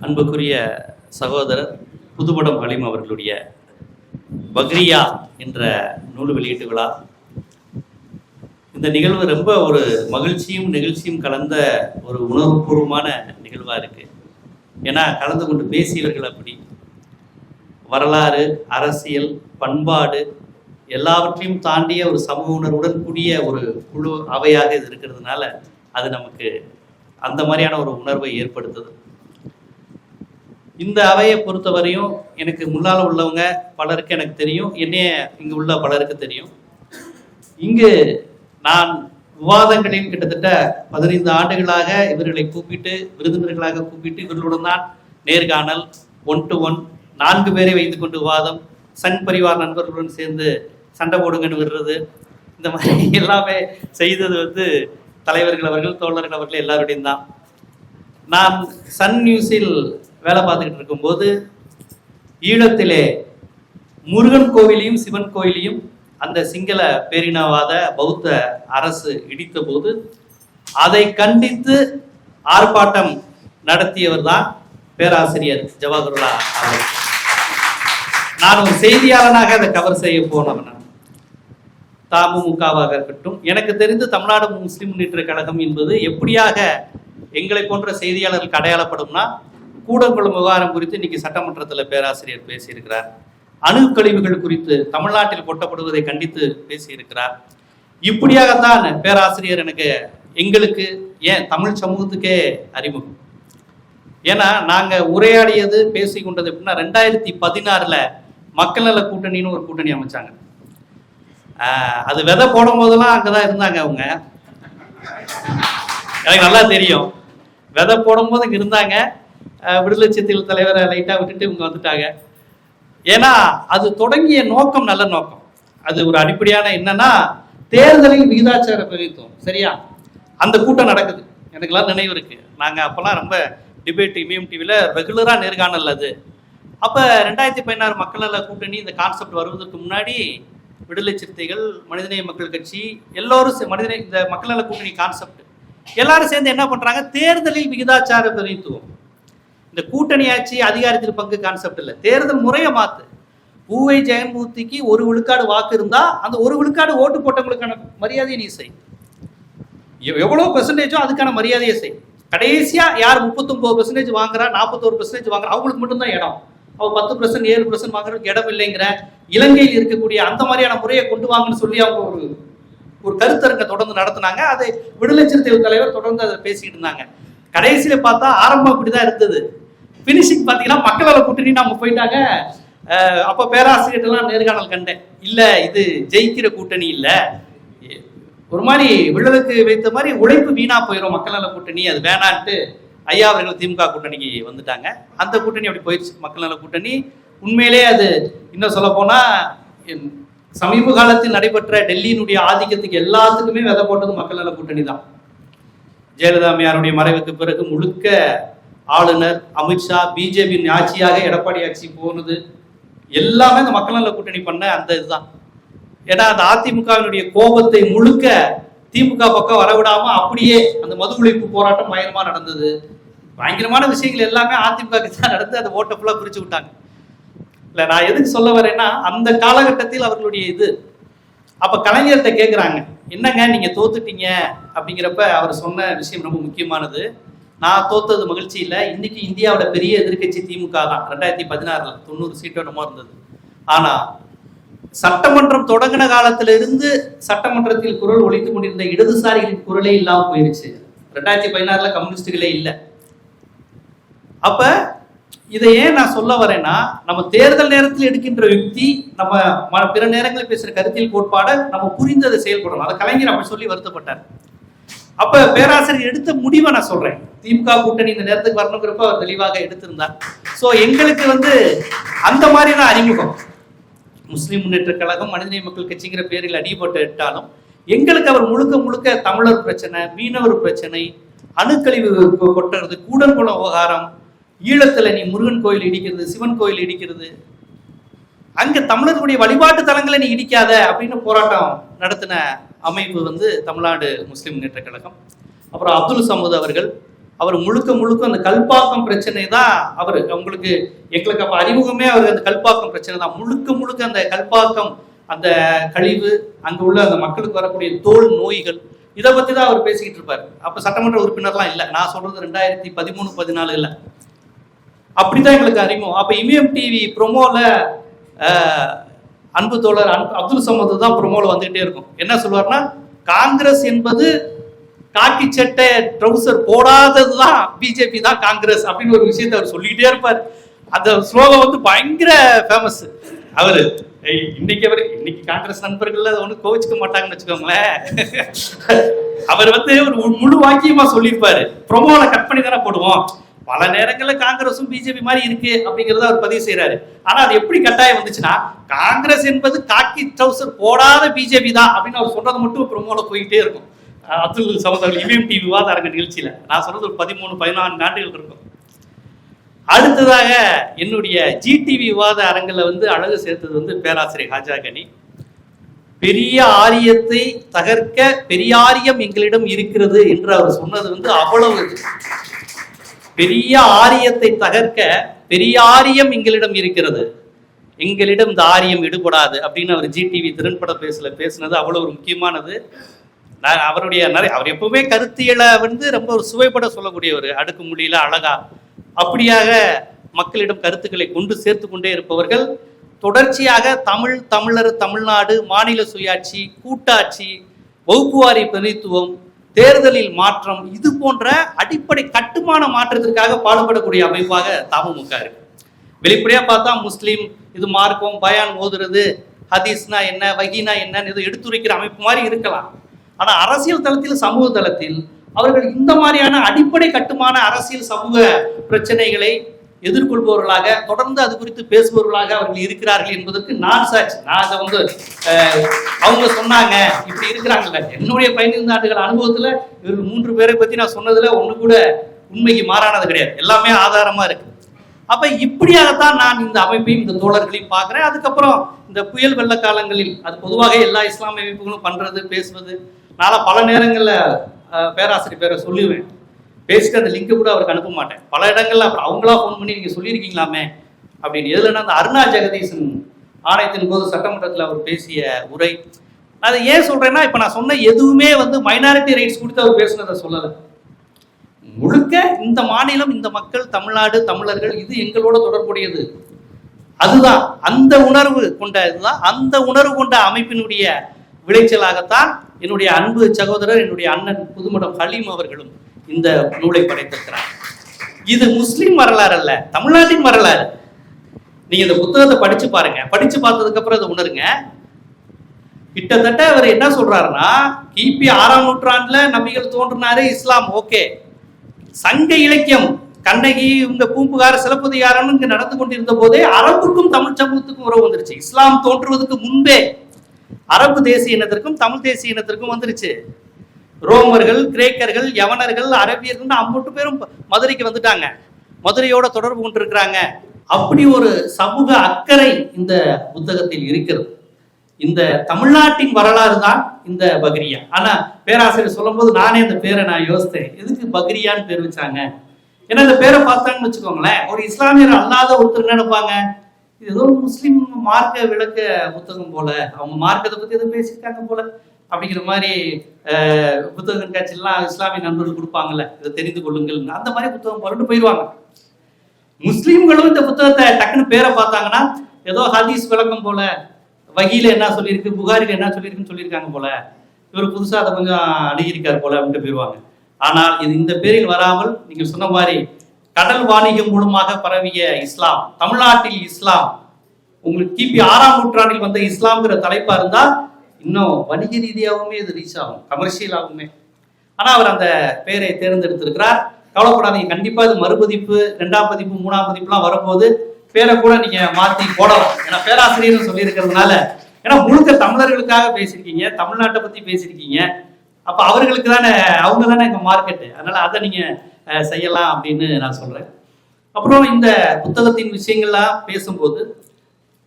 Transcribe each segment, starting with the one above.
அன்புக்குரிய சகோதரர் புதுப்படம் ஹலீம் அவர்களுடைய பக்ரியா என்ற நூல் வெளியீட்டு விழா. இந்த நிகழ்வு ரொம்ப ஒரு மகிழ்ச்சியும் நெகிழ்ச்சியும் கலந்த ஒரு உணர்வுபூர்வமான நிகழ்வாக இருக்குது. ஏன்னா கலந்து கொண்டு பேசியவர்கள் அப்படி வரலாறு, அரசியல், பண்பாடு எல்லாவற்றையும் தாண்டிய ஒரு சமூக உணர்வுடன் கூடிய ஒரு குழு அவையாக இது இருக்கிறதுனால அது நமக்கு அந்த மாதிரியான ஒரு உணர்வை ஏற்படுத்துது. இந்த அவையை பொறுத்தவரையும் எனக்கு முன்னால் உள்ளவங்க பலருக்கு எனக்கு தெரியும், என்னைய இங்கு உள்ள பலருக்கு தெரியும். இங்கு நான் விவாதங்களில் கிட்டத்தட்ட 15 ஆண்டுகளாக இவர்களை கூப்பிட்டு விருந்தினர்களாக கூப்பிட்டு இவர்களுடன் தான் நேர்காணல், 1 to 1 4 பேரை வைத்துக் கொண்டு விவாதம், சங் பரிவார் நண்பர்களுடன் சேர்ந்து சண்டை போடுங்கன்னு விடுறது, இந்த மாதிரி எல்லாமே செய்தது தலைவர்கள் அவர்கள், தோழர்கள் அவர்கள் எல்லாருடையும் தான். நான் சன் நியூஸில் வேலை பார்த்துக்கிட்டு இருக்கும்போது ஈழத்திலே முருகன் கோவிலையும் சிவன் கோயிலையும் அந்த சிங்கள பேரினவாத பௌத்த அரசு இடித்த போது அதை கண்டித்து ஆர்ப்பாட்டம் நடத்தியவர் தான் பேராசிரியர் ஜவாஹர்லா அவர்கள். நான் ஒரு செய்தியாளனாக அதை கவர் செய்ய போனவன். தமுமுகவாக இருக்கட்டும், எனக்கு தெரிந்து தமிழ்நாடு முஸ்லிம் முன்னேற்ற கழகம் என்பது எப்படியாக எங்களை போன்ற செய்தியாளர்களுக்கு அடையாளப்படும்னா, கூடங்குளம் விவகாரம் குறித்து இன்னைக்கு சட்டமன்றத்தில் பேராசிரியர் பேசியிருக்கிறார். அணுக்கழிவுகள் குறித்து தமிழ்நாட்டில் கொட்டப்படுவதை கண்டித்து பேசியிருக்கிறார். இப்படியாகத்தான் பேராசிரியர் எங்களுக்கு ஏன் தமிழ் சமூகத்துக்கே அறிமுகம். ஏன்னா நாங்கள் உரையாடியது பேசி கொண்டது எப்படின்னா 2016 மக்கள் நல கூட்டணின்னு ஒரு கூட்டணி அமைச்சாங்க. அது விதை போடும் போதெல்லாம் அங்கதான் இருந்தாங்க அவங்க. எனக்கு நல்லா தெரியும், விதை போடும் போது இங்க இருந்தாங்க. விடுதலை சிறுத்தைகள் தலைவரை லைட்டா விட்டுட்டு இவங்க வந்துட்டாங்க. ஏன்னா அது தொடங்கிய நோக்கம் நல்ல நோக்கம். அது ஒரு அடிப்படையான என்னன்னா தேர்தலில் விகிதாச்சார பிரதித்துவம், சரியா? அந்த கூட்டம் நடக்குது, எனக்குலாம் நினைவு இருக்கு. நாங்க அப்பெல்லாம் ரொம்ப டிபேட் இமிஎம் டிவில ரெகுலரா நேர்காணல். அது அப்ப 2016 மக்கள் நல கூட்டணி இந்த கான்செப்ட் வருவதற்கு முன்னாடி விடுதலை சிறுத்தைகள், மனிதநேய மக்கள் கட்சி எல்லோரும் இந்த மக்கள் நல கூட்டணி கான்செப்ட் எல்லாரும் சேர்ந்து என்ன பண்றாங்க, தேர்தலில் விகிதாச்சார பிரதித்துவம். இந்த கூட்டணி ஆட்சி அதிகாரத்தில் பங்கு கான்செப்ட் இல்லை, தேர்தல் முறையை மாத்து. பூவை ஜெகன்மூர்த்திக்கு 1 விழுக்காடு வாக்கு இருந்தா அந்த 1 விழுக்காடு ஓட்டு போட்டவங்களுக்கான மரியாதையை நீ செய். எவ்வளவு பெர்சன்டேஜோ அதுக்கான மரியாதையை செய். கடைசியா யார் 39% வாங்குறா, 41% வாங்குறா, அவங்களுக்கு மட்டும்தான் இடம். அவங்க 10%, 7% வாங்குறதுக்கு இடம் இல்லைங்கிற இலங்கையில் இருக்கக்கூடிய அந்த மாதிரியான முறையை கொண்டு வாங்கன்னு சொல்லி அவங்க ஒரு கருத்தரங்க தொடர்ந்து நடத்தினாங்க. அதை விடுதலை சிறுத்தைகள் தலைவர் தொடர்ந்து அதை பேசிக்கிட்டு இருந்தாங்க. கடைசியில பார்த்தா ஆரம்பம் இப்படிதான் இருந்தது, பினிஷிங் பார்த்தீங்கன்னா மக்கள் நல கூட்டணி நம்ம போயிட்டாங்க. அப்ப பேராசிரியர்லாம் நேர்காணல் கண்டேன், இல்ல இது ஜெயிக்கிற கூட்டணி இல்ல, ஒரு மாதிரி விழுதுக்கு வைத்த மாதிரி உழைப்பு வீணா போயிடும் மக்கள் நல கூட்டணி, அது வேணான்ட்டு ஐயா அவர்கள் திமுக கூட்டணிக்கு வந்துட்டாங்க. அந்த கூட்டணி அப்படி போயிடுச்சு மக்கள் நல கூட்டணி. உண்மையிலே அது இன்னும் சொல்ல போனா சமீப காலத்தில் நடைபெற்ற டெல்லியினுடைய ஆதிக்கத்துக்கு எல்லாத்துக்குமே விதை போட்டது மக்கள் நல கூட்டணி தான். ஜெயலலிதா அம்மையாருடைய மறைவுக்கு பிறகு முழுக்க ஆளுநர் அமித்ஷா, பிஜேபியின் ஆட்சியாக எடப்பாடி ஆட்சி போனது எல்லாமே இந்த மக்கள் நல கூட்டணி பண்ண அந்த இதுதான். ஏன்னா அந்த அதிமுகவினுடைய கோபத்தை முழுக்க திமுக பக்கம் வரவிடாம அப்படியே அந்த மது ஒழிப்பு போராட்டம் பயங்கரமா நடந்தது. பயங்கரமான விஷயங்கள் எல்லாமே அதிமுக தான் நடந்து அந்த ஓட்டை ஃபுல்லா பிரிச்சு விட்டாங்க. இல்ல நான் எதுக்கு சொல்ல வரேன்னா, அந்த காலகட்டத்தில் அவர்களுடைய இது. அப்ப கலைஞர்கிட்ட கேட்குறாங்க, என்னங்க நீங்க தோத்துட்டீங்க அப்படிங்கிறப்ப அவர் சொன்ன விஷயம் ரொம்ப முக்கியமானது. நான் தோத்தது மகிழ்ச்சி இல்லை, இன்னைக்கு இந்தியாவோட பெரிய எதிர்கட்சி திமுக தான். 2016 90 சீட்டோ என்னமோ இருந்தது. ஆனா சட்டமன்றம் தொடங்கின காலத்திலிருந்து சட்டமன்றத்தில் குரல் ஒலித்துக் கொண்டிருந்த இடதுசாரிகளின் குரலே இல்லாம போயிருச்சு. 2016 கம்யூனிஸ்டுகளே இல்லை. அப்ப இதை ஏன் நான் சொல்ல வரேன்னா, நம்ம தேர்தல் நேரத்தில் எடுக்கின்ற யுக்தி, நம்ம பிற நேரங்களில் பேசுற கருத்தியல் கோட்பாடை நம்ம புரிந்ததை செயல்படணும். அதை கலைஞர் அப்படி சொல்லி வருத்தப்பட்டார். அப்ப பேராசிரியர் எடுத்த முடிவை நான் சொல்றேன். திமுக கூட்டணி இந்த நேரத்துக்கு வரணுங்கிறப்ப அவர் தெளிவாக எடுத்திருந்தார். ஸோ எங்களுக்கு அந்த மாதிரி தான் அறிமுகம். முஸ்லிம் முன்னேற்ற கழகம், மனிதநேய மக்கள் கட்சிங்கிற பேரில் அடிபட்டாலும் எங்களுக்கு அவர் முழுக்க முழுக்க தமிழர் பிரச்சனை, மீனவர் பிரச்சனை, அணுக்கழிவு கொட்டுறது, கூடங்குளம் விவகாரம், ஈழத்துல நீ முருகன் கோயில் இடிக்கிறது, சிவன் கோயில் இடிக்கிறது, அங்க தமிழர்களுடைய வழிபாட்டு தலங்களை நீ இடிக்காத அப்படின்னு போராட்டம் நடத்தின அமைப்பு தமிழ்நாடு முஸ்லிம் முன்னேற்ற கழகம். அப்புறம் அப்துல் சமூத் அவர்கள், அவர் முழுக்க முழுக்க அந்த கல்பாக்கம் பிரச்சனை தான் அவர் உங்களுக்கு எங்களுக்கு அப்போ அறிமுகமே அவர் அந்த கல்பாக்கம் பிரச்சனை தான். முழுக்க முழுக்க அந்த கல்பாக்கம் அந்த கழிவு அங்கே உள்ள அந்த மக்களுக்கு வரக்கூடிய தோல் நோய்கள் இதை பற்றி தான் அவர் பேசிக்கிட்டு இருப்பார். அப்போ சட்டமன்ற உறுப்பினர்லாம் இல்லை, நான் சொல்றது 2013-14 இல்லை, அப்படிதான் எங்களுக்கு அறிமுகம். அப்போ இமயம் டிவி ப்ரொமோல அன்பு தோழர் அப்துல் சமது தான் ப்ரொமோல வந்துகிட்டே இருக்கும். என்ன சொல்லுவார்னா, காங்கிரஸ் என்பது காக்கி சட்டை ட்ரௌசர் போடாதது தான் பிஜேபி தான் காங்கிரஸ் அப்படின்னு ஒரு விஷயத்தை அவர் சொல்லிக்கிட்டே இருப்பார். அந்த ஸ்லோகம் வந்து பயங்கர ஃபேமஸ். அவரு இன்னைக்கு காங்கிரஸ் நண்பர்கள் அதை ஒன்றும் கோவிச்சுக்க மாட்டாங்கன்னு வச்சுக்கோங்களேன். அவர் வந்து ஒரு முழு வாக்கியமா சொல்லியிருப்பாரு. ப்ரொமோல கட் பண்ணி தானே போடுவோம். பல நேரங்களில் காங்கிரஸும் பிஜேபி மாதிரி இருக்கு அப்படிங்கிறத அவர் பதிவு செய்யறாரு. ஆனா அது எப்படி கட்டாயம் வந்துச்சுன்னா, காங்கிரஸ் என்பது காக்கி ட்ரௌசர் போடாத பிஜேபி தான் அப்படின்னு அவர் சொல்றது மட்டும் ப்ரொமோல போயிட்டே இருக்கும். அப்துல் சமத் அவர்கள் இமயம் டிவி விவாத அரங்க நிகழ்ச்சியில நான் சொல்றது ஒரு 13-14 ஆண்டுகள் இருக்கும். அடுத்ததாக என்னுடைய ஜிடிவி விவாத அரங்கில் வந்து அழகு சேர்த்தது வந்து பேராசிரியர் ஹாஜா கனி. பெரிய ஆரியத்தை தகர்க்க பெரியாரியம் எங்களிடம் இருக்கிறது என்று அவர் சொன்னது வந்து அவ்வளவு. பெரிய ஆரியத்தை தகர்க்க பெரியாரியம் எங்களிடம் இருக்கிறது, எங்களிடம் இந்த ஆரியம் ஈடுபடாது அப்படின்னு அவர் ஜிடிவி திறன்பட பேசுனது அவ்வளவு ஒரு முக்கியமானது. நான் அவருடைய அவர் எப்பவுமே கருத்தியலை வந்து ரொம்ப ஒரு சுவைப்பட சொல்லக்கூடியவர், அடுக்கு மொழியில அழகா அப்படியாக மக்களிடம் கருத்துக்களை கொண்டு சேர்த்து கொண்டே இருப்பவர்கள். தொடர்ச்சியாக தமிழர், தமிழ்நாடு, மாநில சுயாட்சி, கூட்டாட்சி, வகுப்புவாரி பிரதித்துவம், தேர்தலில் மாற்றம், இது போன்ற அடிப்படை கட்டுமான மாற்றத்திற்காக பாடுபடக்கூடிய அமைப்பாக தமுமுக இருக்கு. வெளிப்படையா பார்த்தா முஸ்லீம், இது மார்க்கம், பயான் ஓதுறது, ஹதீஸ்னா என்ன, வகீனா என்னன்னு இதை எடுத்துரைக்கிற அமைப்பு மாதிரி இருக்கலாம். ஆனா அரசியல் தளத்தில், சமூக தளத்தில் அவர்கள் இந்த மாதிரியான அடிப்படை கட்டுமான அரசியல் சமூக பிரச்சனைகளை எதிர்கொள்பவர்களாக, தொடர்ந்து அது குறித்து பேசுபவர்களாக அவர்கள் இருக்கிறார்கள் என்பதற்கு நான் சாட்சி. நான் அதை வந்து அவங்க சொன்னாங்க இப்படி இருக்கிறாங்கல்ல, என்னுடைய 15 ஆண்டுகள் அனுபவத்துல இவர்கள் 3 பேரை பத்தி நான் சொன்னதுல ஒண்ணு கூட உண்மைக்கு மாறானது கிடையாது, எல்லாமே ஆதாரமா இருக்கு. அப்ப இப்படியாகத்தான் நான் இந்த அமைப்பையும் இந்த தோழர்களையும் பார்க்கிறேன். அதுக்கப்புறம் இந்த புயல் வெள்ள காலங்களில் அது பொதுவாக எல்லா இஸ்லாமிய அமைப்புகளும் பண்றது, பேசுவது. நான் பல நேரங்கள்ல பேராசிரியர் பேரை சொல்லுவேன், பேசிட்டு அந்த லிங்கை கூட அவருக்கு அனுப்ப மாட்டேன். பல இடங்கள்ல அப்புறம் அவங்களா ஃபோன் பண்ணி நீங்க சொல்லியிருக்கீங்களாமே அப்படின்னு. எதுலன்னா அந்த அருணா ஜெகதீசன் ஆணையத்தின் போது சட்டமன்றத்தில் அவர் பேசிய உரை. அதை ஏன் சொல்றேன்னா, இப்ப நான் சொன்ன எதுவுமே வந்து மைனாரிட்டி ரைட்ஸ் கொடுத்து அவர் பேசுனதை சொல்லலை. முழுக்க இந்த மாநிலம், இந்த மக்கள், தமிழ்நாடு, தமிழர்கள், இது எங்களோட தொடர்புடையது. அதுதான் அந்த உணர்வு கொண்ட இதுதான், அந்த உணர்வு கொண்ட அமைப்பினுடைய விளைச்சலாகத்தான் என்னுடைய அன்பு சகோதரர், என்னுடைய அண்ணன் புதுமடம் ஹலீம் அவர்களும் இந்த நூலை படைத்திருக்கிறார். இது முஸ்லிம் வரலாறு அல்ல, தமிழ்நாட்டின் வரலாறு. நீங்க இந்த புத்தகத்தை படிச்சு பாருங்க, படிச்சு பார்த்ததுக்கு அப்புறம் அதை உணருங்க. கிட்டத்தட்ட அவர் என்ன சொல்றாருன்னா, கிபி 6ஆம் நூற்றாண்டுல நபிகள் தோன்றினாரு, இஸ்லாம் ஓகே. சங்க இலக்கியம் கண்ணகி, உங்க பூம்புகார சிலப்பதிகாரம் இங்க நடந்து கொண்டிருந்த போதே அரபுக்கும் தமிழ் சமூகத்துக்கும் உறவு வந்துருச்சு. இஸ்லாம் தோன்றுவதற்கு முன்பே அரபு தேசிய இனத்திற்கும் தமிழ் தேசிய இனத்திற்கும் வந்துருச்சு. ரோமர்கள், கிரேக்கர்கள், யவனர்கள், அரபியர்கள் 50 பேரும் மதுரைக்கு வந்துட்டாங்க, மதுரையோட தொடர்பு கொண்டிருக்கிறாங்க. அப்படி ஒரு சமூக அக்கறை இந்த புத்தகத்தில் இருக்கிறது. இந்த தமிழ்நாட்டின் வரலாறு தான் இந்த பக்ரியா. ஆனா பேராசிரியர் சொல்லும் போது நானே இந்த பேரை நான் யோசித்தேன், எதுக்கு பக்ரியான்னு பேர் வச்சாங்க? ஏன்னா இந்த பேரை பார்த்தாங்கன்னு வச்சுக்கோங்களேன், ஒரு இஸ்லாமியர் அல்லாத ஒருத்தர் நினைப்பாங்க, இது ஏதோ முஸ்லீம் மார்க்க விளக்க புத்தகம் போல, அவங்க மார்க்கத்தை பத்தி எதுவும் பேசியிருக்காங்க போல அப்படிங்கிற மாதிரி புத்தக கண்காட்சியெல்லாம் இஸ்லாமிய நண்பர்கள் கொடுப்பாங்கல்ல, இதை தெரிந்து கொள்ளுங்கள், அந்த மாதிரி புத்தகம் போலன்னு போயிடுவாங்க. முஸ்லீம்களும் இந்த புத்தகத்தை டக்குன்னு பேரை பார்த்தாங்கன்னா ஏதோ ஹதீஸ் விளக்கம் போல, வகியில என்ன சொல்லியிருக்கு, புகாரில என்ன சொல்லியிருக்குன்னு சொல்லியிருக்காங்க போல, இவர் புதுசா அதை கொஞ்சம் அணுகியிருக்காரு போல அப்படின்ட்டு போயிடுவாங்க. ஆனால் இது இந்த பேரில் வராமல் நீங்க சொன்ன மாதிரி கடல் வாணிகம் மூலமாக பரவிய இஸ்லாம், தமிழ்நாட்டில் இஸ்லாம், உங்களுக்கு கிபி 6ஆம் நூற்றாண்டில் வந்த இஸ்லாம்ங்கிற தலைப்பா இருந்தா இன்னும் வணிக ரீதியாகவுமே இது ரீச் ஆகும், கமர்ஷியலாகவுமே. ஆனா அவர் அந்த பேரை தேர்ந்தெடுத்திருக்கிறார். கவலைப்படாதீங்க, கண்டிப்பா இது மறுபதிப்பு, 2ஆம் பதிப்பு, 3ஆம் பதிப்புலாம் வரும்போது பேரை கூட நீங்க மாத்தி போடலாம். ஏன்னா பேராசிரியர் சொல்லி இருக்கிறதுனால, ஏன்னா முழுக்க தமிழர்களுக்காக பேசியிருக்கீங்க, தமிழ்நாட்டை பத்தி பேசியிருக்கீங்க, அப்ப அவர்களுக்கு தானே, அவங்க தானே இங்க மார்க்கெட்டு, அதனால அதை நீங்க செய்யலாம் அப்படின்னு நான் சொல்றேன். அப்புறம் இந்த புத்தகத்தின் விஷயங்கள்லாம் பேசும்போது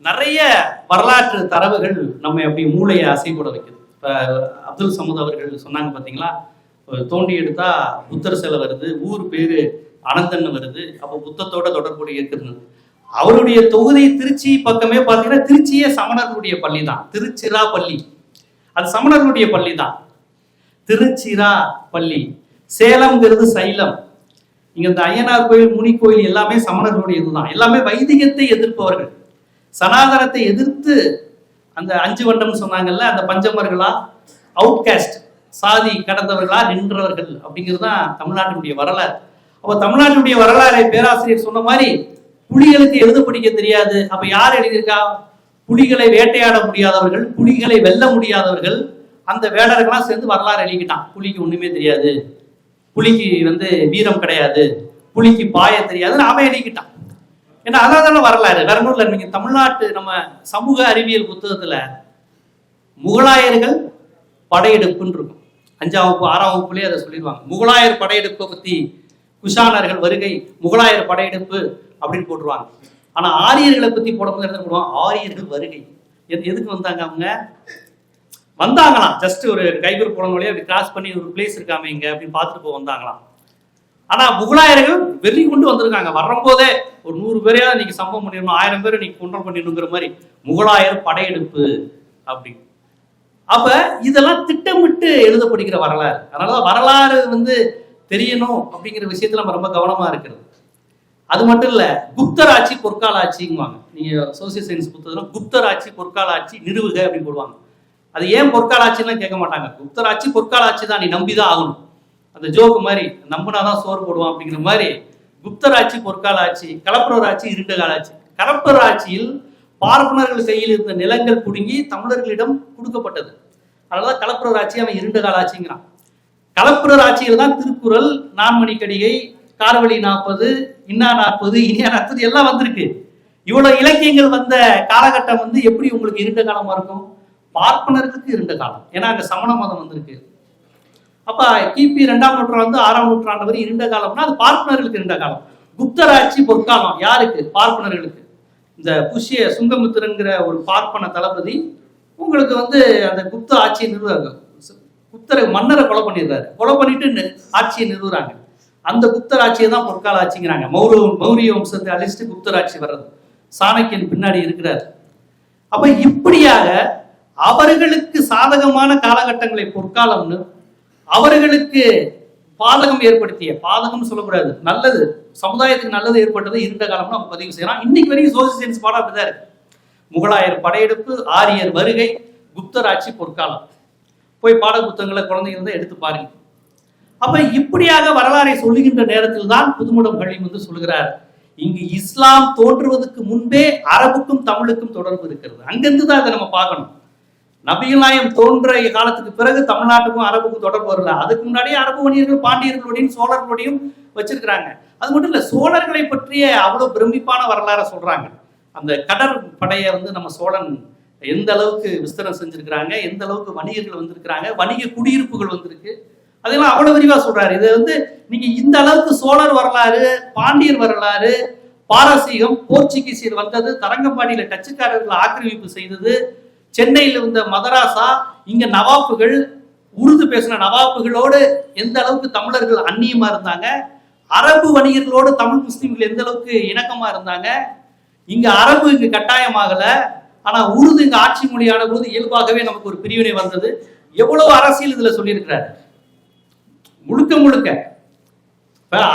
நிறைய வரலாற்று தரவுகள் நம்ம அப்படி மூளையை அசைப்பட வைக்குது. இப்போ அப்துல் சமத் அவர்கள் சொன்னாங்க பார்த்தீங்களா, தோண்டி எடுத்தா புத்தர் சிலை வருது, ஊர் பேரு அனந்தன் வருது. அப்போ புத்தத்தோட தொடர்புடைய இருக்குது. அவருடைய தொகுதி திருச்சி பக்கமே பார்த்தீங்கன்னா திருச்சியே சமணர்களுடைய பள்ளி தான், திருச்சிரா பள்ளி. அது சமணர்களுடைய பள்ளி தான், திருச்சிரா பள்ளி. சேலம்ங்கிறது சைலம். இங்க இந்த ஐயனார் கோயில், முனி கோயில் எல்லாமே சமணர்களுடைய இதுதான். எல்லாமே வைதிகத்தை எதிர்ப்பவர்கள், சனாதனத்தை எதிர்த்து அந்த 5 வண்டம் சொன்னாங்கல்ல, அந்த பஞ்சமர்களா, அவுட்காஸ்ட், சாதி கடந்தவர்களா நின்றவர்கள் அப்படிங்கிறது தான் தமிழ்நாட்டினுடைய வரலாறு. அப்போ தமிழ்நாட்டினுடைய வரலாறை பேராசிரியர் சொன்ன மாதிரி புலிகளுக்கு எழுத படிக்க தெரியாது. அப்ப யார் எழுதியிருக்கா? புலிகளை வேட்டையாட முடியாதவர்கள், புலிகளை வெல்ல முடியாதவர்கள், அந்த வேடர்கள்லாம் சேர்ந்து வரலாறு எழுதிக்கிட்டான். புலிக்கு ஒண்ணுமே தெரியாது, புலிக்கு வீரம் கிடையாது, புலிக்கு பாய தெரியாதுன்னு அவன் எழுதிக்கிட்டான். ஏன்னா அதான் வரலாறு, வேற ஒன்றும் இல்லை. நீங்க தமிழ்நாட்டு நம்ம சமூக அறிவியல் புத்தகத்துல முகலாயர்கள் படையெடுப்புன்னு இருக்கும். 5ஆம் வகுப்பு 6ஆம் வகுப்புலேயே அதை சொல்லிடுவாங்க. முகலாயர் படையெடுப்பை பத்தி குஷானர்கள் வருகை, முகலாயர் படையெடுப்பு அப்படின்னு போட்டுருவாங்க. ஆனா ஆரியர்களை பத்தி போடும்போது என்ன போடுவாங்க? ஆரியர்கள் வருகை. எதுக்கு வந்தாங்க? அவங்க வந்தாங்களாம், ஜஸ்ட் ஒரு கைகூர் போன வழியா அப்படி கிராஸ் பண்ணி ஒரு பிளேஸ் இருக்காம இங்க அப்படின்னு பார்த்துட்டு போக வந்தாங்களாம். ஆனா முகலாயர்கள் வெறி கொண்டு வந்திருக்காங்க. வரும்போதே ஒரு 100 பேரையாவது இன்னைக்கு சம்பவம் பண்ணிடணும், 1000 பேரை இன்னைக்கு கொண்டல் பண்ணிடணுங்கிற மாதிரி முகலாயர் படையெடுப்பு அப்படி. அப்ப இதெல்லாம் திட்டமிட்டு எழுதப்படுகிற வரலாறு. அதனாலதான் வரலாறு தெரியணும் அப்படிங்கிற விஷயத்துல நம்ம ரொம்ப கவனமா இருக்கிறது. அது மட்டும் இல்ல, குப்தர் ஆட்சி பொற்கால ஆட்சிங்குவாங்க. நீங்க சோசியல் சயின்ஸ் புத்தகம் குப்தர் ஆட்சி பொற்கால ஆட்சி நிறுவுக அப்படின்னு போடுவாங்க. அது ஏன் பொற்கால ஆட்சின்னு கேட்க மாட்டாங்க. குப்தர் ஆட்சி பொற்கால ஆட்சி தான், நீ நம்பிதான் ஆகணும். அந்த ஜோக்கு மாதிரி, நம்பினாதான் சோறு போடுவான் அப்படிங்கிற மாதிரி குப்தர் ஆட்சி பொற்கால ஆட்சி, கலப்பரர் ஆட்சி இருண்ட கால ஆட்சி. கலப்பரர் ஆட்சியில் பார்ப்பனர்கள் கையில் இருந்த நிலங்கள் புடுங்கி தமிழர்களிடம் கொடுக்கப்பட்டது. அதனாலதான் கலப்பரர் ஆட்சி அவன் இருண்ட கால ஆட்சிங்கிறான். கலப்பரர் ஆட்சியில் தான் திருக்குறள், நான்மணிக்கடிகை, கார்வழி 40, இன்னா 40, இனியா 40 எல்லாம் வந்திருக்கு. இவ்வளவு இலக்கியங்கள் வந்த காலகட்டம் எப்படி உங்களுக்கு இருண்ட காலமா இருக்கும்? பார்ப்பனர்களுக்கு இருண்ட காலம். ஏன்னா அங்க சமண மதம் வந்திருக்கு. அப்ப கிபி 2ஆம் நூற்றாண்டு 6ஆம் நூற்றாண்டு வரை இருண்ட காலம்னா அது பார்ப்பனர்களுக்கு இருண்ட காலம். குப்தர் ஆட்சி பொற்காலம் யாருக்கு? பார்ப்பனர்களுக்கு. இந்த புஷ்ய சுங்கமித்திரங்கிற ஒரு பார்ப்பன தளபதி உங்களுக்கு அந்த குப்த ஆட்சியை நிறுவுறாங்க. குப்தரை மன்னரை கொலை பண்ணிடுறாரு. கொலை பண்ணிட்டு ஆட்சியை நிறுவுறாங்க. அந்த குப்தர் ஆட்சியை தான் பொற்கால ஆட்சிங்கிறாங்க. மௌரிய வம்சத்தை அழிச்சிட்டு குப்தர் ஆட்சி வர்றது. சாணக்கியன் பின்னாடி இருக்கிறார். அப்ப இப்படியாக அவர்களுக்கு சாதகமான காலகட்டங்களை பொற்காலம்னு, அவர்களுக்கு பாதகம் ஏற்படுத்திய, பாதகம் சொல்லக்கூடாது, நல்லது, சமுதாயத்துக்கு நல்லது ஏற்பட்டது இருண்ட காலம்னு நம்ம பதிவு செய்யலாம். இன்னைக்கு வரைக்கும் சோசியல் சயின்ஸ் பாடம் அப்படிதான் இருக்கு. முகலாயர் படையெடுப்பு, ஆரியர் வருகை, குப்தர் ஆட்சி பொற்காலம். போய் பாட புத்தகங்களை குழந்தைங்க எடுத்து பாருங்க. அப்ப இப்படியாக வரலாறை சொல்லுகின்ற நேரத்தில் தான் புதுமுடம் கலீம் சொல்கிறார், இங்கு இஸ்லாம் தோன்றுவதற்கு முன்பே அரபுக்கும் தமிழுக்கும் தொடர்பு இருக்கிறது. அங்கிருந்து தான் அதை நம்ம பார்க்கணும். நபிகள் நாயம் தோன்றிய காலத்துக்கு பிறகு தமிழ்நாட்டுக்கும் அரபுக்கும் தொடர்பு வரல. அதுக்கு முன்னாடியே அரபு வணிகர்கள் பாண்டியர்களுடையும் சோழர்களுடையும் வச்சிருக்கிறாங்க. அது மட்டும் இல்ல, சோழர்களை பற்றிய அவ்வளவு பிரமிப்பான வரலாறை சொல்றாங்க. அந்த கடற்படையை நம்ம சோழன் எந்த அளவுக்கு விஸ்தரம் செஞ்சிருக்கிறாங்க, எந்த அளவுக்கு வணிகர்கள் வந்திருக்கிறாங்க, வணிக குடியிருப்புகள் வந்திருக்கு, அதெல்லாம் அவ்வளவு விரிவா சொல்றாரு. இது நீங்க இந்த அளவுக்கு சோழர் வரலாறு, பாண்டியர் வரலாறு, பாரசீகம், போர்ச்சுகீசியர் வந்தது, தரங்கம்பாடியில டச்சுக்காரர்கள் ஆக்கிரமிப்பு செய்தது, சென்னையில் இருந்த மதராசா, இங்க நவாப்புகள், உருது பேசின நவாப்புகளோடு எந்த அளவுக்கு தமிழர்கள் அந்நியமா இருந்தாங்க, அரபு வணிகர்களோடு தமிழ் முஸ்லிம்கள் எந்த அளவுக்கு இணக்கமா இருந்தாங்க, இங்க அரபு இங்க கட்டாயமாகல, ஆனா உருது இங்க ஆட்சி மொழியான போது இயல்பாகவே நமக்கு ஒரு பிரிவினை வந்தது. எவ்வளவு அரசியல் இதுல சொல்லியிருக்கிறார். முழுக்க முழுக்க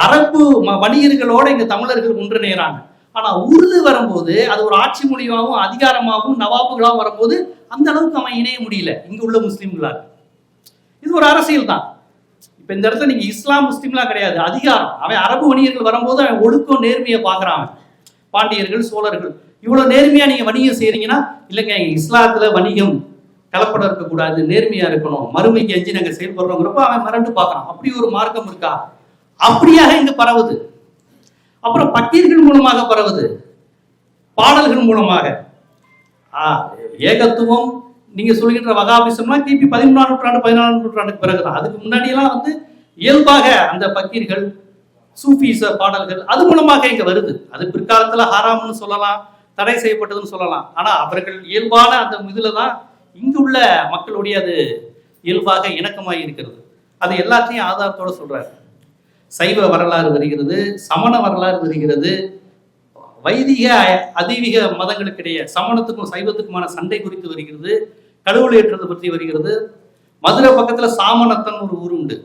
அரபு வணிகர்களோட இங்க தமிழர்கள் ஒன்றிணைறாங்க. ஆனா உருது வரும்போது அது ஒரு ஆட்சி மொழியாகவும் அதிகாரமாகவும் நவாப்புகளாகவும் வரும்போது அந்த அளவுக்கு அவன் இணைய முடியல இங்க உள்ள முஸ்லிம்களால். இது ஒரு அரசியல் தான். இப்ப இந்த இடத்துல நீங்க இஸ்லாம் முஸ்லிம்லாம் கிடையாது, அதிகாரம். அவன் அரபு வணிகர்கள் வரும்போது அவன் ஒழுக்கம் நேர்மையை பாக்குறான். பாண்டியர்கள் சோழர்கள் இவ்வளவு நேர்மையா நீங்க வணிகம் செய்யறீங்கன்னா, இல்லைங்க இஸ்லாத்துல வணிகம் கலப்படம் இருக்கக்கூடாது, நேர்மையா இருக்கணும், மறுமைக்கு எஞ்சி நாங்க செயல்படுறோங்கிறப்ப அவன் மறந்து பார்க்கறான். அப்படி ஒரு மார்க்கம் இருக்கா? அப்படியாக இங்க பரவுது. அப்புறம் பக்கீர்கள் மூலமாக பரவுது, பாடல்கள் மூலமாக. ஏகத்துவம் நீங்க சொல்கின்ற வகாபிசம்லாம் கிபி 13ஆம் நூற்றாண்டு 14ஆம் நூற்றாண்டுக்கு பிறகுதான். அதுக்கு முன்னாடியெல்லாம் இயல்பாக அந்த பக்கீர்கள், சூஃபீச பாடல்கள் அது மூலமாக இங்க வருது. அது பிற்காலத்துல ஹராம்னு சொல்லலாம், தடை செய்யப்பட்டதுன்னு சொல்லலாம். ஆனா அவர்கள் இயல்பான அந்த இதுலதான் இங்குள்ள மக்களுடைய அது இயல்பாக இணக்கமாய் இருக்கிறது. அது எல்லாத்தையும் ஆதாரத்தோட சொல்றாரு. சைவ வரலாறு வருகிறது, சமண வரலாறு வருகிறது, வைதிக அதிவிக மதங்களுக்கிடையே சமணத்துக்கும் சைவத்துக்குமான சண்டை குறித்து வருகிறது, கடவுள் ஏற்றதை பற்றி வருகிறது. மதுரை பக்கத்துல சாமணத்தன் ஒரு ஊர் உண்டு.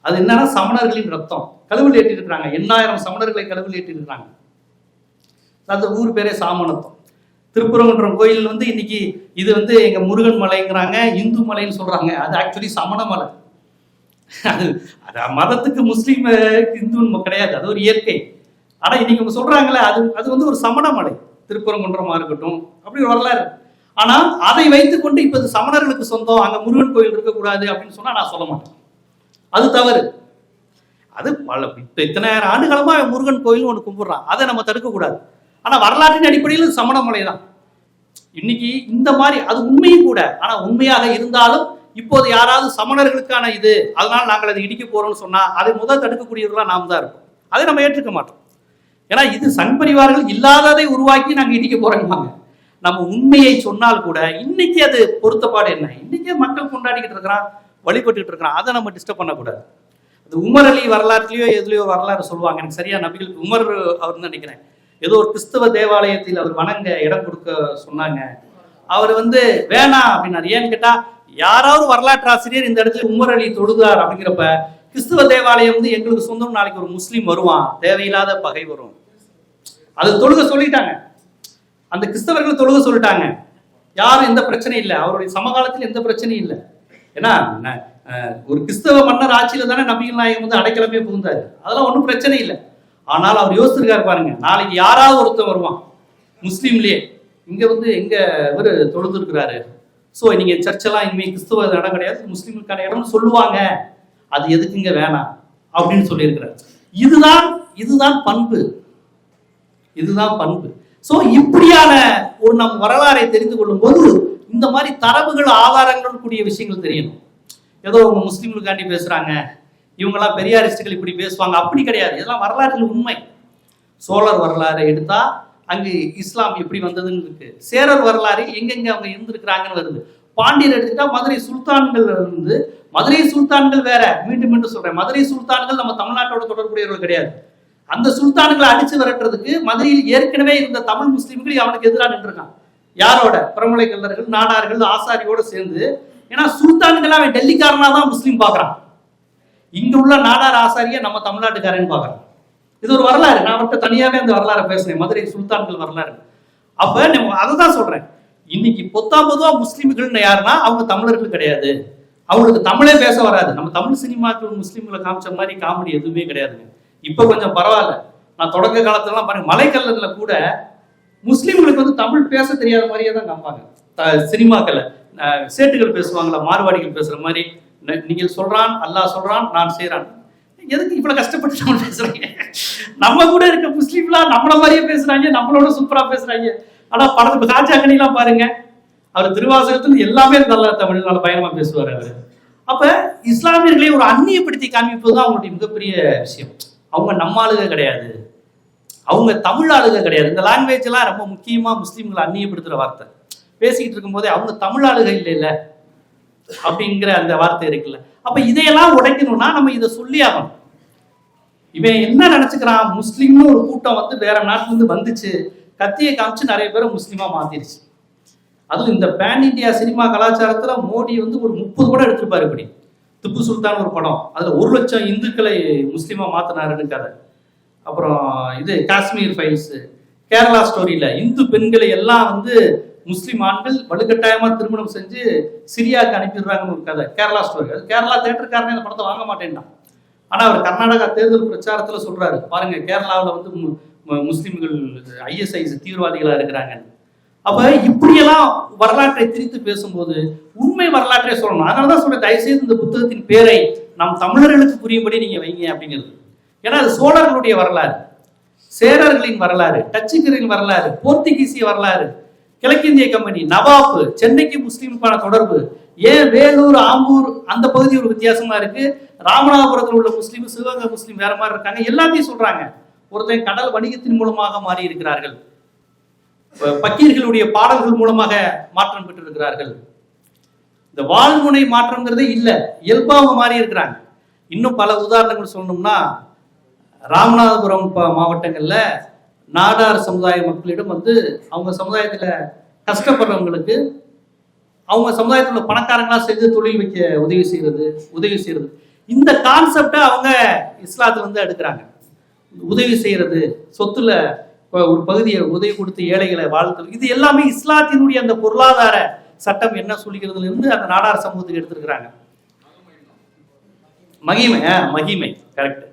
அது என்னன்னா சமணர்களின் ரத்தம். கழுவில் ஏற்றிருக்கிறாங்க, 8000 சமணர்களை கழுவில் ஏற்றிருக்கிறாங்க. அந்த ஊர் பேரே சாமணத்தம். திருப்பரங்குன்றம் கோயில் வந்து இன்னைக்கு இது வந்து எங்க முருகன் மலைங்கிறாங்க, இந்து மலைன்னு சொல்றாங்க. அது ஆக்சுவலி சமண மலை. அது மதத்துக்கு முஸ்லீம் இந்து கிடையாது, அது ஒரு இயற்கை. ஆனா இன்னைக்கு சொல்றாங்களே அது அது வந்து ஒரு சமண மலை, திருப்பரங்குன்றமா இருக்கட்டும், அப்படி ஒரு வரலாறு. ஆனா அதை வைத்துக் கொண்டு இப்ப சமணர்களுக்கு சொந்தம், அங்க முருகன் கோயில் இருக்கக்கூடாது அப்படின்னு சொன்னா நான் சொல்ல மாட்டேன். அது தவறு. அது இப்ப இத்தனை ஆண்டு காலமா முருகன் கோயில் ஒன்று கும்பிடுறான், அதை நம்ம தடுக்க கூடாது. ஆனா வரலாற்றின் அடிப்படையில் சமண மலை தான் இன்னைக்கு இந்த மாதிரி, அது உண்மையும் கூட. ஆனா உண்மையாக இருந்தாலும் இப்போது யாராவது சமணர்களுக்கான இது, அதனால நாங்கள் அதை இடிக்க போறோம்னு சொன்னா அதை முதல் தடுக்கக்கூடியவர்களா நாம் தான் இருப்போம். அதை நம்ம ஏற்றுக்க மாட்டோம். ஏன்னா இது சங் பரிவார்கள் இல்லாததை உருவாக்கி நாங்க இடிக்க போறோம்பாங்க. நம்ம உண்மையை சொன்னால் கூட இன்னைக்கு அது பொருத்தப்பாடு என்ன, இன்னைக்கே மக்கள் கொண்டாடிக்கிட்டு இருக்கிறான், வழிபட்டுக்கிட்டு இருக்கிறான், அதை நம்ம டிஸ்டர்ப் பண்ணக்கூடாது. அது உமர் அலி வரலாற்றுலயோ எதுலயோ வரலாறு சொல்லுவாங்க, எனக்கு சரியா நபிகள் உமர் அவர் நினைக்கிறேன், ஏதோ ஒரு கிறிஸ்தவ தேவாலயத்தில் அவர் வணங்க இடம் கொடுக்க சொன்னாங்க. அவர் வந்து வேணாம் அப்படின்னாரு. ஏன்னு கேட்டா, யாராவது வரலாற்று ஆசிரியர் இந்த இடத்துல உமர் அலி தொழுதார் அப்படிங்கிறப்ப, கிறிஸ்தவ தேவாலயம் வந்து எங்களுக்கு சொந்தம், நாளைக்கு ஒரு முஸ்லீம் வருவான், தேவையில்லாத பகை வரும், அது தொழுக சொல்லிட்டாங்க. அந்த கிறிஸ்தவர்கள் தொழுக சொல்லிட்டாங்க, யாரும் எந்த பிரச்சனையும் இல்லை, அவருடைய சமகாலத்தில் எந்த பிரச்சனையும் இல்லை. ஏன்னா ஒரு கிறிஸ்தவ மன்னர் ஆட்சியில தானே நபிகள் நாயகம் வந்து அடைக்கலமே புகுந்தாரு, அதெல்லாம் ஒன்றும் பிரச்சனை இல்லை. ஆனால் அவர் யோசிச்சிருக்காரு பாருங்க, நாளைக்கு யாராவது ஒருத்தர் வருவான் முஸ்லீம்லயே, இங்க வந்து எங்க இவர் தொழுது இருக்கிறாரு, ஸோ நீங்க சர்ச்செல்லாம் இனிமேல் கிறிஸ்தவ இடம் கிடையாது, முஸ்லீம்களுக்கான இடம்னு சொல்லுவாங்க, அது எதுக்குங்க வேணாம் அப்படின்னு சொல்லியிருக்கிறார். இதுதான் பண்பு, இதுதான் பண்பு. ஸோ இப்படியான ஒரு நம் வரலாறை தெரிந்து கொள்ளும் போது இந்த மாதிரி தரவுகள் ஆதாரங்கள் கூடிய விஷயங்கள் தெரியணும். ஏதோ அவங்க முஸ்லீம்களுக்காண்டி பேசுறாங்க, இவங்கெல்லாம் பெரியாரிஸ்டுகள் இப்படி பேசுவாங்க, அப்படி கிடையாது. இதெல்லாம் வரலாற்றில் உண்மை. சோழர் வரலாறு எடுத்தா அங்கு இஸ்லாம் எப்படி வந்ததுன்னு இருக்கு, சேரர் வரலாறு எங்கெங்க அவங்க இருந்திருக்கிறாங்கன்னு வருது. பாண்டியர் எடுத்துட்டா மதுரை சுல்தான்கள் இருந்து, மதுரை சுல்தான்கள் வேற, மீண்டும் மீண்டும் சொல்றேன், மதுரை சுல்தான்கள் நம்ம தமிழ்நாட்டோட தொடர்புடையவர்கள் கிடையாது. அந்த சுல்தான்களை அடிச்சு விரட்டுறதுக்கு மதுரையில் ஏற்கனவே இருந்த தமிழ் முஸ்லீம்கள் அவனுக்கு எதிராக நின்றுருக்கான். யாரோட? பிரமலை கல்லர்கள், நாடார்கள், ஆசாரியோட சேர்ந்து. ஏன்னா சுல்தான்கள் அவன் டெல்லிக்காரனா தான் முஸ்லீம் பாக்குறான், இங்க உள்ள நாடார் ஆசாரிய நம்ம தமிழ்நாட்டுக்காரன் பாக்குறான். இது ஒரு வரலாறு, நான் அவர்கிட்ட தனியாவே அந்த வரலாறு பேசுறேன், மதுரை சுல்தான்கள் வரலாறு. அப்ப அதை தான் சொல்றேன், இன்னைக்கு பொதுவா முஸ்லீம்கள் யாருன்னா அவங்க தமிழர்கள் கிடையாது, அவங்களுக்கு தமிழே பேச வராது. நம்ம தமிழ் சினிமாக்கள் முஸ்லீம்களை காமிச்ச மாதிரி காமெடி எதுவுமே கிடையாதுங்க. இப்ப கொஞ்சம் பரவாயில்ல. நான் தொடக்க காலத்துலாம் பாருங்க, மலைக்கல்லன்ல கூட முஸ்லீம்களுக்கு வந்து தமிழ் பேச தெரியாத மாதிரியே தான் காமிப்பாங்க சினிமாக்களை. சேட்டுகள் பேசுவாங்களா, மார்வாடிகள் பேசுற மாதிரி, நீங்கள் சொல்றான் அல்லாஹ் சொல்றான் நான் செய்யறான், எதுக்கு இவ்வளவு கஷ்டப்பட்டு நம்ம பேசுறாங்க? நம்ம கூட இருக்க முஸ்லீம்லாம் நம்மள மாதிரியே பேசுறாங்க, நம்மளோட சூப்பரா பேசுறாங்க. ஆனா படத்து காஜாங்கனிலாம் பாருங்க, அவர் திருவாசகத்துல எல்லாமே நல்லா தமிழ் நல்ல பயணமா பேசுவார் அவரு. அப்ப இஸ்லாமியர்களை ஒரு அந்நியப்படுத்தி காண்பிப்பதுதான் அவங்களுடைய மிகப்பெரிய விஷயம். அவங்க நம்ம ஆளுக கிடையாது, அவங்க தமிழ் ஆளுக கிடையாது. இந்த லாங்குவேஜ் எல்லாம் ரொம்ப முக்கியமா முஸ்லீம்களை அந்நியப்படுத்துற வார்த்தை. பேசிக்கிட்டு இருக்கும் போதே அவங்க தமிழ் ஆளுக இல்ல அப்படிங்கிற அந்த வார்த்தை இருக்குல்ல. அப்ப இதையெல்லாம் உடைக்கணும்னா நம்ம இதை சொல்லி ஆகணும். இவன் என்ன நினைச்சுக்கிறான், முஸ்லீம்னு ஒரு கூட்டம் வந்து வேற நாட்டுல இருந்து வந்துச்சு, கத்தியை காமிச்சு நிறைய பேரை முஸ்லீமா மாத்திருச்சு. அதுவும் இந்த பேன் இண்டியா சினிமா கலாச்சாரத்துல மோடி வந்து ஒரு 30 படம் எடுத்திருப்பாரு. இப்படி திப்பு சுல்தான் ஒரு படம், அதுல 1 லட்சம் இந்துக்களை முஸ்லீமா மாத்தினாருன்னு கதை. அப்புறம் இது காஷ்மீர் ஃபைல்ஸ், கேரளா ஸ்டோரியில இந்து பெண்களை எல்லாம் வந்து முஸ்லீம் ஆண்கள் வலுக்கட்டாயமா திருமணம் செஞ்சு சிரியாவுக்கு அனுப்பிடுறாங்கன்னு ஒரு கதை, கேரளா ஸ்டோரி. அது கேரளா தேட்டருக்காரனே அந்த படத்தை வாங்க மாட்டேன்டான். ஆனா அவர் கர்நாடகா தேர்தல் பிரச்சாரத்துல சொல்றாரு, பாருங்க கேரளாவில் வந்து முஸ்லீம்கள் ISIS தீவிரவாதிகளா இருக்கிறாங்க. அப்ப இப்படியெல்லாம் வரலாற்றை திரித்து பேசும்போது உண்மை வரலாற்றை சொல்லணும். அதனாலதான் சொல்றேன், தயவுசெய்து இந்த புத்தகத்தின் பேரை நம் தமிழர்களுக்கு புரியும்படி நீங்க வைங்க அப்படிங்கிறது. ஏன்னா அது சோழர்களுடைய வரலாறு, சேரர்களின் வரலாறு, டச்சுக்கரின் வரலாறு, போர்த்துகீசிய வரலாறு, கிழக்கிந்திய கம்பெனி, நவாப், சென்னைக்கு முஸ்லீமுக்கான தொடர்பு, ஏன் வேலூர் ஆம்பூர் அந்த பகுதி ஒரு வித்தியாசமா இருக்கு, ராமநாதபுரத்தில் உள்ள முஸ்லீம் சிவகங்கை முஸ்லீம் வேற மாதிரி இருக்காங்க, எல்லாத்தையும் சொல்றாங்க. ஒருத்தன் கடல் வணிகத்தின் மூலமாக மாறி இருக்கிறார்கள், பக்கீர்களுடைய பாடல்கள் மூலமாக மாற்றம் பெற்றிருக்கிறார்கள். இந்த வாழ்முனை மாற்றம்ங்கிறதே இல்லை, இயல்பா அவங்க மாறி இருக்கிறாங்க. இன்னும் பல உதாரணங்கள் சொல்லணும்னா, ராமநாதபுரம் மாவட்டங்கள்ல நாடார் சமுதாய மக்களிடம் வந்து அவங்க சமுதாயத்துல கஷ்டப்படுறவங்களுக்கு அவங்க சமுதாயத்தில் உள்ள பணக்காரங்களா செஞ்சு தொழில் வைக்க உதவி செய்யறது இந்த கான்செப்டை அவங்க இஸ்லாத்துல வந்து எடுக்கிறாங்க. உதவி செய்யறது, சொத்துல ஒரு பகுதியை உதவி கொடுத்து ஏழைகளை வாழ்த்து, இது எல்லாமே இஸ்லாத்தினுடைய அந்த பொருளாதார சட்டம் என்ன சொல்லிக்கிறதுல இருந்து அந்த நாடார் சமூகத்துக்கு எடுத்திருக்கிறாங்க. மகிமை கரெக்ட்.